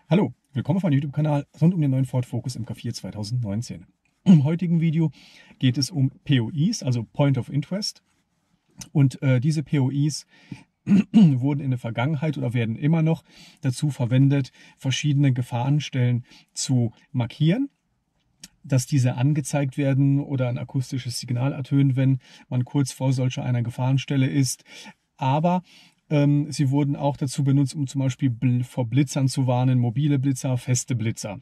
Hallo, willkommen auf meinem YouTube-Kanal rund um den neuen Ford Focus MK4 2019. Im heutigen Video geht es um POIs, also Point of Interest. Und diese POIs wurden in der Vergangenheit oder werden immer noch dazu verwendet, verschiedene Gefahrenstellen zu markieren, dass diese angezeigt werden oder ein akustisches Signal ertönt, wenn man kurz vor solch einer Gefahrenstelle ist. Aber sie wurden auch dazu benutzt, um zum Beispiel vor Blitzern zu warnen, mobile Blitzer, feste Blitzer.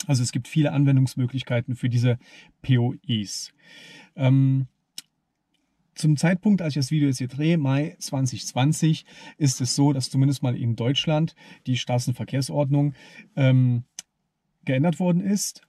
Also es gibt viele Anwendungsmöglichkeiten für diese POIs. Zum Zeitpunkt, als ich das Video jetzt hier drehe, Mai 2020, ist es so, dass zumindest mal in Deutschland die Straßenverkehrsordnung geändert worden ist.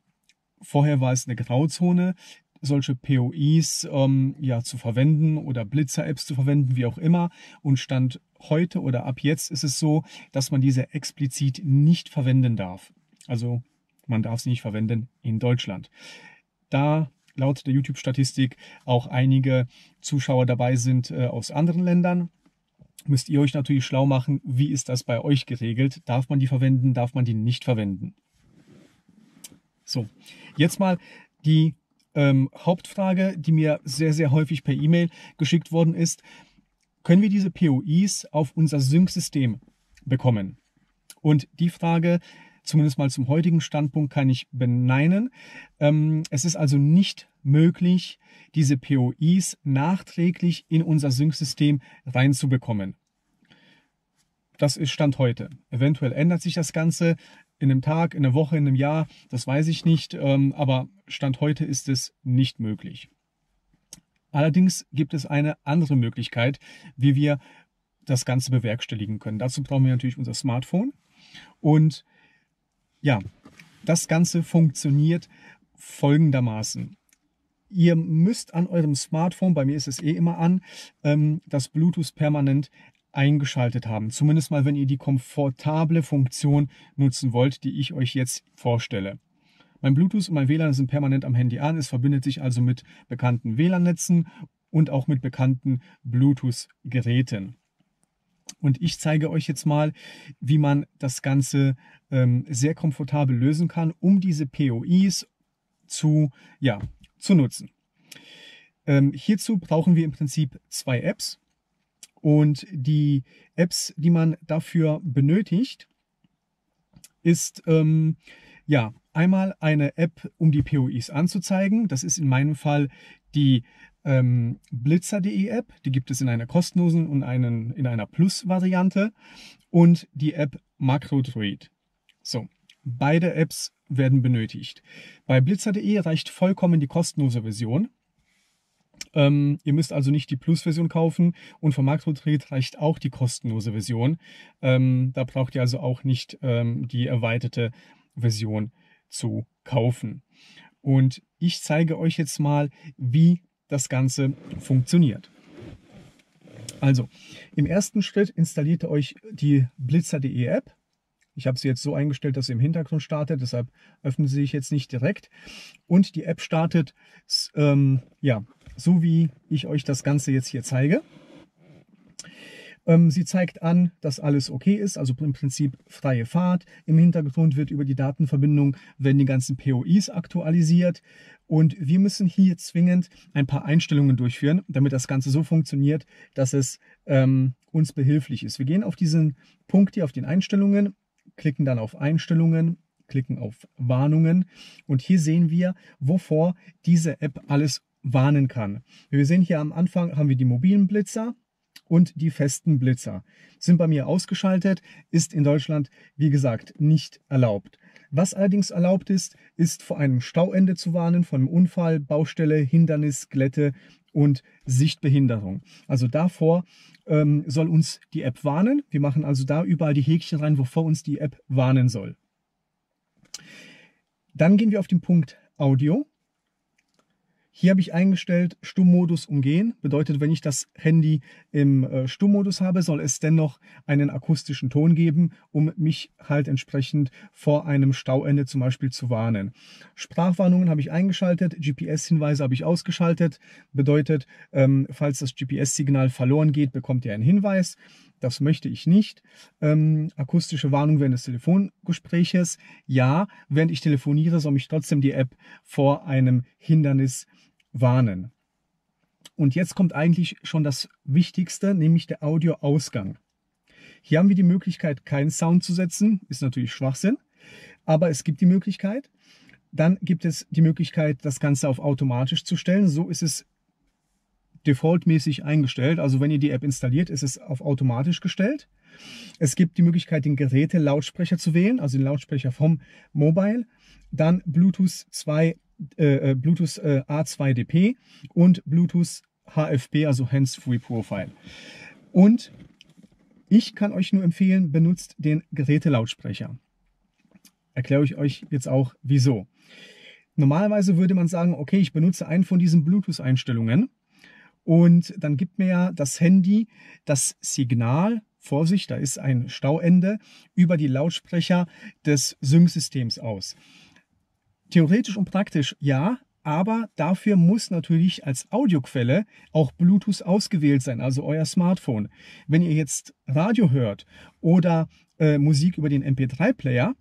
Vorher war es eine Grauzone, solche POIs zu verwenden oder Blitzer-Apps zu verwenden, wie auch immer. Und Stand heute oder ab jetzt ist es so, dass man diese explizit nicht verwenden darf. Also man darf sie nicht verwenden in Deutschland. Da laut der YouTube-Statistik auch einige Zuschauer dabei sind aus anderen Ländern, müsst ihr euch natürlich schlau machen, wie ist das bei euch geregelt? Darf man die verwenden, darf man die nicht verwenden? So, jetzt mal die Hauptfrage, die mir sehr, sehr häufig per E-Mail geschickt worden ist. Können wir diese POIs auf unser Sync-System bekommen? Und die Frage, zumindest mal zum heutigen Standpunkt, kann ich beneinen. Es ist also nicht möglich, diese POIs nachträglich in unser Sync-System reinzubekommen. Das ist Stand heute. Eventuell ändert sich das Ganze in einem Tag, in einer Woche, in einem Jahr, das weiß ich nicht, aber Stand heute ist es nicht möglich. Allerdings gibt es eine andere Möglichkeit, wie wir das Ganze bewerkstelligen können. Dazu brauchen wir natürlich unser Smartphone. Und ja, das Ganze funktioniert folgendermaßen. Ihr müsst an eurem Smartphone, bei mir ist es immer an, das Bluetooth permanent eingeschaltet haben. Zumindest mal, wenn ihr die komfortable Funktion nutzen wollt, die ich euch jetzt vorstelle. Mein Bluetooth und mein WLAN sind permanent am Handy an. Es verbindet sich also mit bekannten WLAN-Netzen und auch mit bekannten Bluetooth-Geräten. Und ich zeige euch jetzt mal, wie man das Ganze sehr komfortabel lösen kann, um diese POIs zu nutzen. Hierzu brauchen wir im Prinzip zwei Apps. Und die Apps, die man dafür benötigt, ist einmal eine App, um die POIs anzuzeigen. Das ist in meinem Fall die Blitzer.de App. Die gibt es in einer kostenlosen und in einer Plus-Variante. Und die App MacroDroid. So, beide Apps werden benötigt. Bei Blitzer.de reicht vollkommen die kostenlose Version. Ihr müsst also nicht die Plus-Version kaufen und von MacroDroid reicht auch die kostenlose Version. Da braucht ihr also auch nicht die erweiterte Version zu kaufen. Und ich zeige euch jetzt mal, wie das Ganze funktioniert. Also, im ersten Schritt installiert ihr euch die Blitzer.de App. Ich habe sie jetzt so eingestellt, dass sie im Hintergrund startet, deshalb öffnet sie sich jetzt nicht direkt. Und die App startet so wie ich euch das Ganze jetzt hier zeige. Sie zeigt an, dass alles okay ist, also im Prinzip freie Fahrt. Im Hintergrund wird über die Datenverbindung werden die ganzen POIs aktualisiert. Und wir müssen hier zwingend ein paar Einstellungen durchführen, damit das Ganze so funktioniert, dass es uns behilflich ist. Wir gehen auf diesen Punkt hier, auf den Einstellungen, klicken dann auf Einstellungen, klicken auf Warnungen. Und hier sehen wir, wovor diese App alles warnen kann. Wir sehen hier am Anfang haben wir die mobilen Blitzer und die festen Blitzer. Sind bei mir ausgeschaltet, ist in Deutschland, wie gesagt, nicht erlaubt. Was allerdings erlaubt ist, ist vor einem Stauende zu warnen, von einem Unfall, Baustelle, Hindernis, Glätte und Sichtbehinderung. Also davor soll uns die App warnen. Wir machen also da überall die Häkchen rein, wovor uns die App warnen soll. Dann gehen wir auf den Punkt Audio. Hier habe ich eingestellt, Stummmodus umgehen. Bedeutet, wenn ich das Handy im Stummmodus habe, soll es dennoch einen akustischen Ton geben, um mich halt entsprechend vor einem Stauende zum Beispiel zu warnen. Sprachwarnungen habe ich eingeschaltet, GPS-Hinweise habe ich ausgeschaltet. Bedeutet, falls das GPS-Signal verloren geht, bekommt ihr einen Hinweis. Das möchte ich nicht. Akustische Warnung während des Telefongespräches. Ja, während ich telefoniere, soll mich trotzdem die App vor einem Hindernis warnen. Und jetzt kommt eigentlich schon das Wichtigste, nämlich der Audioausgang. Hier haben wir die Möglichkeit, keinen Sound zu setzen. Ist natürlich Schwachsinn, aber es gibt die Möglichkeit. Dann gibt es die Möglichkeit, das Ganze auf automatisch zu stellen. So ist es defaultmäßig eingestellt. Also wenn ihr die App installiert, ist es auf automatisch gestellt. Es gibt die Möglichkeit, den Geräte-Lautsprecher zu wählen, also den Lautsprecher vom Mobile. Dann Bluetooth A2DP und Bluetooth HFP, also Hands-Free Profile. Und ich kann euch nur empfehlen, benutzt den Gerätelautsprecher. Erkläre ich euch jetzt auch, wieso. Normalerweise würde man sagen, okay, ich benutze einen von diesen Bluetooth-Einstellungen und dann gibt mir ja das Handy das Signal, Vorsicht, da ist ein Stauende, über die Lautsprecher des Sync-Systems aus. Theoretisch und praktisch ja, aber dafür muss natürlich als Audioquelle auch Bluetooth ausgewählt sein, also euer Smartphone. Wenn ihr jetzt Radio hört oder Musik über den MP3-Player,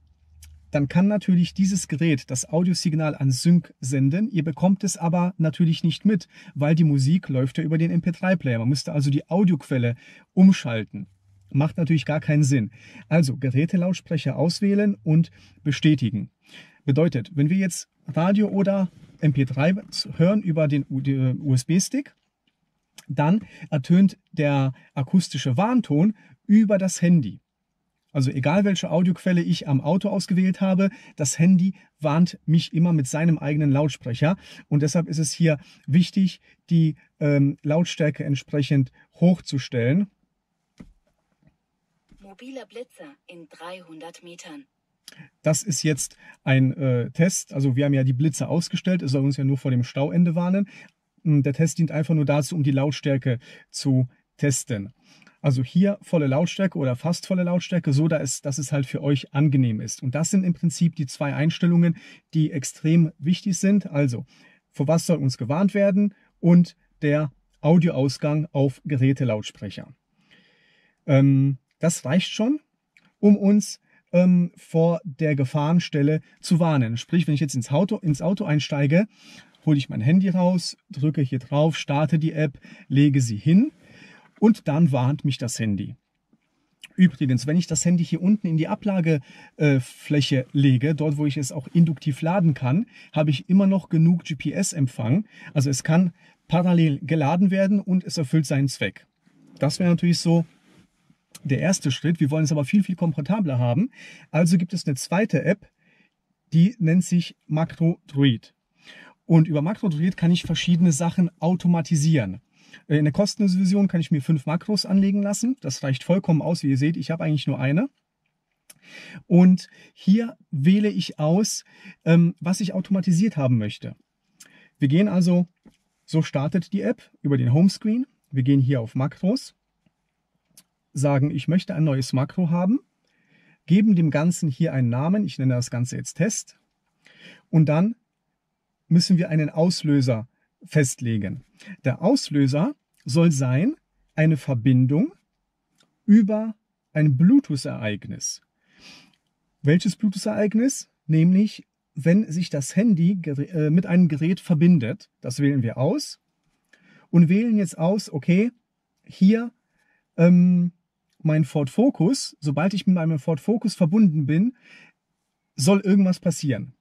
dann kann natürlich dieses Gerät das Audiosignal an Sync senden. Ihr bekommt es aber natürlich nicht mit, weil die Musik läuft ja über den MP3-Player. Man müsste also die Audioquelle umschalten. Macht natürlich gar keinen Sinn. Also Gerätelautsprecher auswählen und bestätigen. Bedeutet, wenn wir jetzt Radio oder MP3 hören über den USB-Stick, dann ertönt der akustische Warnton über das Handy. Also egal welche Audioquelle ich am Auto ausgewählt habe, das Handy warnt mich immer mit seinem eigenen Lautsprecher. Und deshalb ist es hier wichtig, die Lautstärke entsprechend hochzustellen. Mobiler Blitzer in 300 Metern. Das ist jetzt ein Test. Also wir haben ja die Blitzer ausgestellt. Es soll uns ja nur vor dem Stauende warnen. Der Test dient einfach nur dazu, um die Lautstärke zu testen. Also hier volle Lautstärke oder fast volle Lautstärke, so dass es halt für euch angenehm ist. Und das sind im Prinzip die zwei Einstellungen, die extrem wichtig sind. Also, vor was soll uns gewarnt werden und der Audioausgang auf Gerätelautsprecher. Das reicht schon, um uns vor der Gefahrenstelle zu warnen. Sprich, wenn ich jetzt ins Auto einsteige, hole ich mein Handy raus, drücke hier drauf, starte die App, lege sie hin. Und dann warnt mich das Handy. Übrigens, wenn ich das Handy hier unten in die Ablagefläche lege, dort wo ich es auch induktiv laden kann, habe ich immer noch genug GPS-Empfang. Also es kann parallel geladen werden und es erfüllt seinen Zweck. Das wäre natürlich so der erste Schritt. Wir wollen es aber viel, viel komfortabler haben. Also gibt es eine zweite App, die nennt sich MacroDroid. Und über MacroDroid kann ich verschiedene Sachen automatisieren. In der kostenlosen Version kann ich mir 5 Makros anlegen lassen. Das reicht vollkommen aus. Wie ihr seht, ich habe eigentlich nur eine. Und hier wähle ich aus, was ich automatisiert haben möchte. Wir gehen also, so startet die App über den Homescreen. Wir gehen hier auf Makros, sagen, ich möchte ein neues Makro haben, geben dem Ganzen hier einen Namen. Ich nenne das Ganze jetzt Test. Und dann müssen wir einen Auslöser festlegen. Der Auslöser soll sein eine Verbindung über ein Bluetooth-Ereignis. Welches Bluetooth-Ereignis? Nämlich, wenn sich das Handy mit einem Gerät verbindet. Das wählen wir aus und wählen jetzt aus, okay, hier mein Ford Focus, sobald ich mit meinem Ford Focus verbunden bin, soll irgendwas passieren.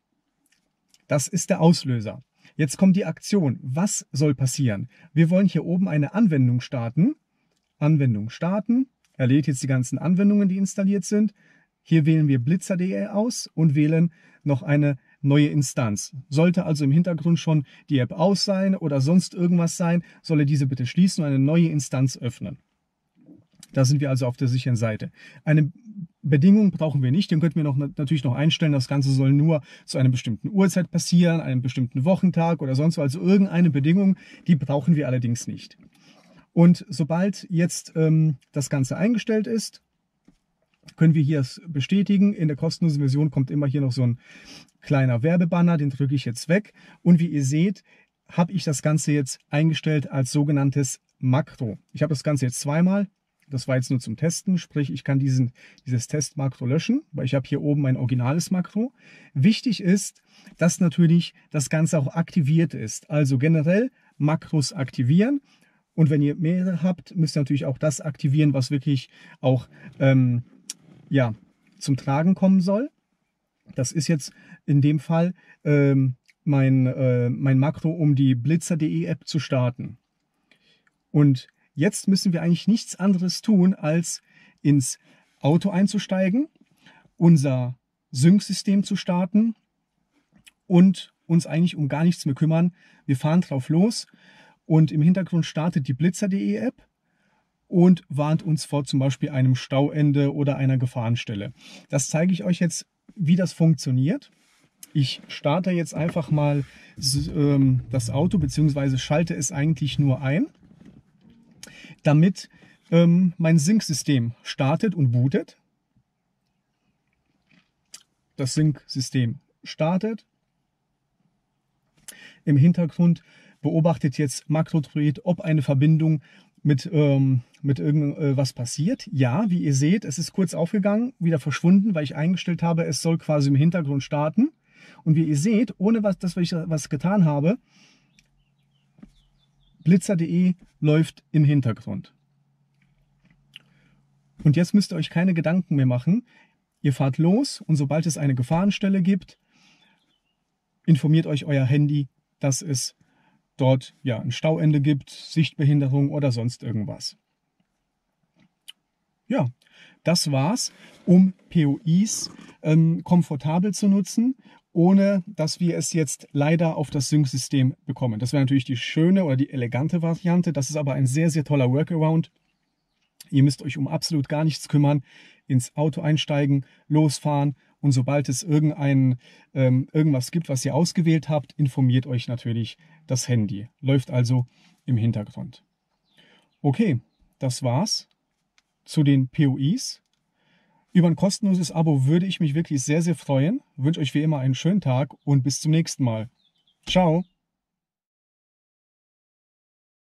Das ist der Auslöser. Jetzt kommt die Aktion. Was soll passieren? Wir wollen hier oben eine Anwendung starten. Anwendung starten. Er lädt jetzt die ganzen Anwendungen, die installiert sind. Hier wählen wir blitzer.de aus und wählen noch eine neue Instanz. Sollte also im Hintergrund schon die App aus sein oder sonst irgendwas sein, soll er diese bitte schließen und eine neue Instanz öffnen. Da sind wir also auf der sicheren Seite. Eine Bedingungen brauchen wir nicht. Den könnten wir natürlich noch einstellen. Das Ganze soll nur zu einer bestimmten Uhrzeit passieren, einem bestimmten Wochentag oder sonst was. Also irgendeine Bedingung, die brauchen wir allerdings nicht. Und sobald jetzt das Ganze eingestellt ist, können wir hier es bestätigen. In der kostenlosen Version kommt immer hier noch so ein kleiner Werbebanner. Den drücke ich jetzt weg. Und wie ihr seht, habe ich das Ganze jetzt eingestellt als sogenanntes Makro. Ich habe das Ganze jetzt zweimal. Das war jetzt nur zum Testen, sprich ich kann dieses Testmakro löschen, weil ich habe hier oben mein originales Makro. Wichtig ist, dass natürlich das Ganze auch aktiviert ist. Also generell Makros aktivieren. Und wenn ihr mehrere habt, müsst ihr natürlich auch das aktivieren, was wirklich auch ja, zum Tragen kommen soll. Das ist jetzt in dem Fall mein Makro, um die Blitzer.de App zu starten. Und jetzt müssen wir eigentlich nichts anderes tun, als ins Auto einzusteigen, unser Sync-System zu starten und uns eigentlich um gar nichts mehr kümmern. Wir fahren drauf los und im Hintergrund startet die Blitzer.de App und warnt uns vor zum Beispiel einem Stauende oder einer Gefahrenstelle. Das zeige ich euch jetzt, wie das funktioniert. Ich starte jetzt einfach mal das Auto, beziehungsweise schalte es eigentlich nur ein, damit mein Sync-System startet und bootet. Das Sync-System startet. Im Hintergrund beobachtet jetzt Makrodroid, ob eine Verbindung mit irgendwas passiert. Ja, wie ihr seht, es ist kurz aufgegangen, wieder verschwunden, weil ich eingestellt habe, es soll quasi im Hintergrund starten. Und wie ihr seht, ohne dass ich was getan habe, Blitzer.de läuft im Hintergrund. Und jetzt müsst ihr euch keine Gedanken mehr machen. Ihr fahrt los und sobald es eine Gefahrenstelle gibt, informiert euch euer Handy, dass es dort ja ein Stauende gibt, Sichtbehinderung oder sonst irgendwas. Ja, das war's, um POIs komfortabel zu nutzen, ohne dass wir es jetzt leider auf das Sync-System bekommen. Das wäre natürlich die schöne oder die elegante Variante. Das ist aber ein sehr, sehr toller Workaround. Ihr müsst euch um absolut gar nichts kümmern, ins Auto einsteigen, losfahren und sobald es irgendwas gibt, was ihr ausgewählt habt, informiert euch natürlich das Handy. Läuft also im Hintergrund. Okay, das war's zu den POIs. Über ein kostenloses Abo würde ich mich wirklich sehr, sehr freuen. Ich wünsche euch wie immer einen schönen Tag und bis zum nächsten Mal. Ciao!